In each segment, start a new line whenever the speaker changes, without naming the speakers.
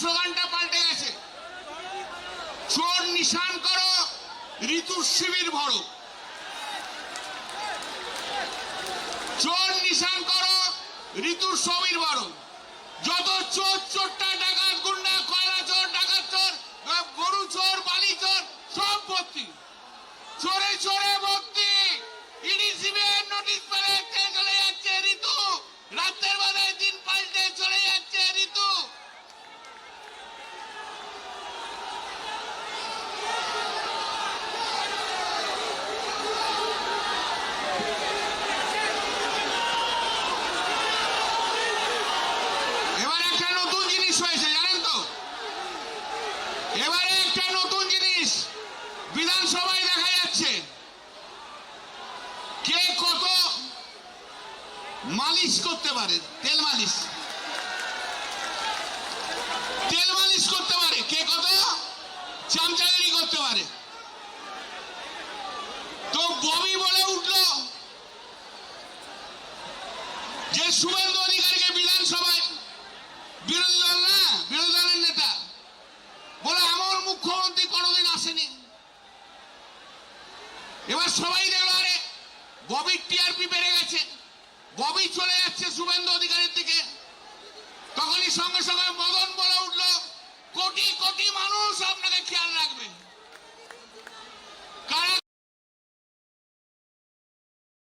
স্লোগানটা পাল্টে গেছে। চোর নিশান করো, ঋতুর শিবির ভরো। চোর নিশান করো, ঋতুর শিবির ভরো। যত চোর, চোরটা, ডাকাত, গুন্ডা, কয়লা চোর, ডাকাত চোর, গরু চোর, বালি চোর, সব ভর্তি, চোরে চোরে ভর্তি। ইডি সিবিআই নোটিশ পেলে চলে যাচ্ছে ঋতু, রাতের বেলায় দিন পাল্টে চলে যাচ্ছে ঋতু। এবারে একটা নতুন জিনিস হয়েছে, জানেন তো? এবারে একটা নতুন জিনিস বিধানসভায় দেখা যাচ্ছে। কে কত মালিশ করতে পারে, তেল মালিশ, তেল মালিশ করতে পারে, কে কত চামচাগিরি করতে পারে। তো ববি বলে উঠল যে শুভেন্দু অধিকারীকে বিধানসভায়, বিরোধী দল না, বিরোধী দলের নেতা বলে এমন মুখ্যমন্ত্রী কোনোদিন আসেনি। এবার সবাই দেখলো আরে ববির টিআরপি বেড়ে গেছে, ববি চলে যাচ্ছে শুভেন্দু অধিকারীর দিকে। তখনই সঙ্গে সঙ্গে মদন বলে উঠল কোটি কোটি মানুষ আপনাকে খেয়াল রাখবে। কারা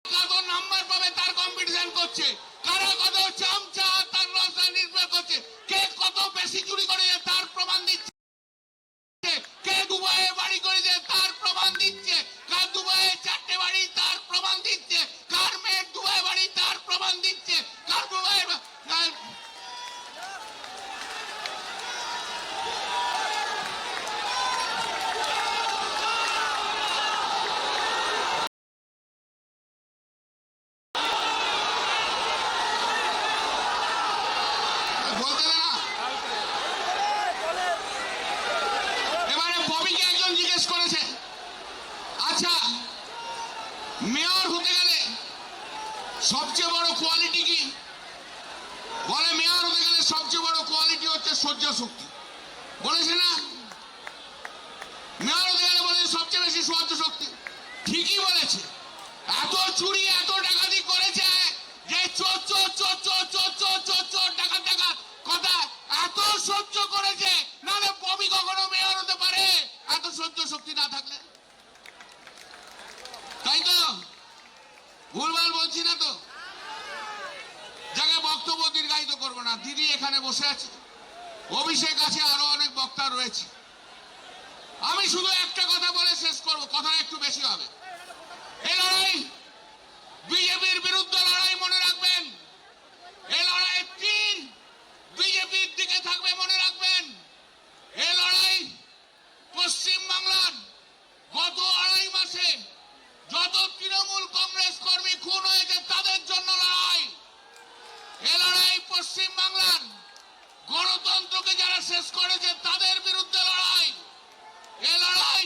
কত নাম্বার পাবে তার কম্পিটিশন করছে, কারা কত চামচা তার রাস্তায় নির্ভর করছে, কে কত বেশি চুরি করেছে তার প্রমাণ দিচ্ছে, কে দুবাইয়ে বাড়ি করেছে তার প্রমাণ দিচ্ছে, কার দুবাইয়ে 4টে বাড়ি তার প্রমাণ দিচ্ছে, কার মেয়ের দুবাই বাড়ি তার প্রমাণ দিচ্ছে, কার দুবাই। বলতে না, এবারে ববিকে একজন জিজ্ঞেস করেছে, আচ্ছা মেয়র হতে গেলে সবচেয়ে বড় কোয়ালিটি কি? বলে মেয়র হতে গেলে সবচেয়ে বড় কোয়ালিটি হচ্ছে সহ্য শক্তি। বলেছে না, মেয়র হতে গেলে বলেছে সবচেয়ে বেশি সহ্য শক্তি। ঠিকই বলেছে। এত চুরি এত ডাকাতি করেছে যে চোর চোর চোর চোর চোর চোর চোর চোর ডাকাত ডাকাত কথা এত সহ্য করেছে, নাহলে ববি কখনো মেয়র হতে পারে এত সহ্য শক্তি না থাকলে? তাই তো? ভুলভাল বলছি না তো? যাকে বক্তব্য দীর্ঘায়িত করবো না, দিদি এখানে বসে আছে, অভিষেক আছে, আরো অনেক বক্তা রয়েছে। আমি শুধু একটা কথা বলে শেষ করবো, কথা একটু বেশি হবে। এই লড়াই বিজেপির বিরুদ্ধে লড়াই, মনে রাখবেন। এই লড়াই বিজেপির দিকে থাকবে, মনে রাখবেন। এই লড়াই পশ্চিম বাংলার গত 2.5 মাসে যত তৃণমূল কংগ্রেস কর্মী খুন হয়েছে তাদের জন্য লড়াই। এ লড়াই পশ্চিম বাংলার গণতন্ত্রকে যারা শেষ করেছে তাদের বিরুদ্ধে লড়াই। এ লড়াই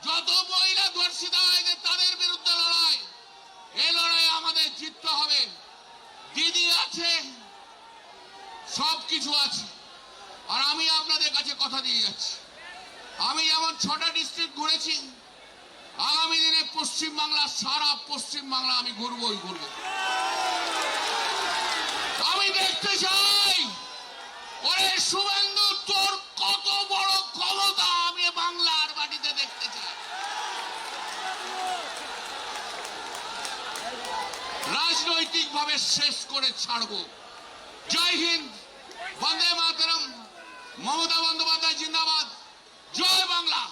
যত মহিলা ধর্ষিতা হয়েছে তাদের বিরুদ্ধে লড়াই। এ লড়াই আমাদের জিততে হবে। দিদি আছে, সবকিছু আছে। আর আমি আপনাদের কাছে কথা দিয়ে যাচ্ছি, আমি যেমন 6টা ডিস্ট্রিক্ট ঘুরেছি, আগামী দিনে পশ্চিম বাংলা, সারা পশ্চিম বাংলা আমি ঘুরবই ঘুরবো। আমি দেখতে চাই ওরে শুভেন্দু তোর কত বড় ক্ষমতা, আমি বাংলার মাটিতে দেখতে চাই। রাজনৈতিক ভাবে শেষ করে ছাড়বো। জয় হিন্দ, বন্দে মাতরম, মমতা বন্দ্যোপাধ্যায় জিন্দাবাদ। জয় বাংলা,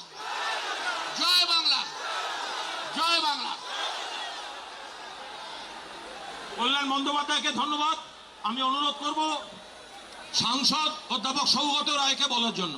জয় বাংলা, জয় বাংলা।
কল্যাণ বন্দ্যোপাধ্যায়কে ধন্যবাদ। আমি অনুরোধ করব সাংসদ অধ্যাপক সৌগত রায়কে বলার জন্য।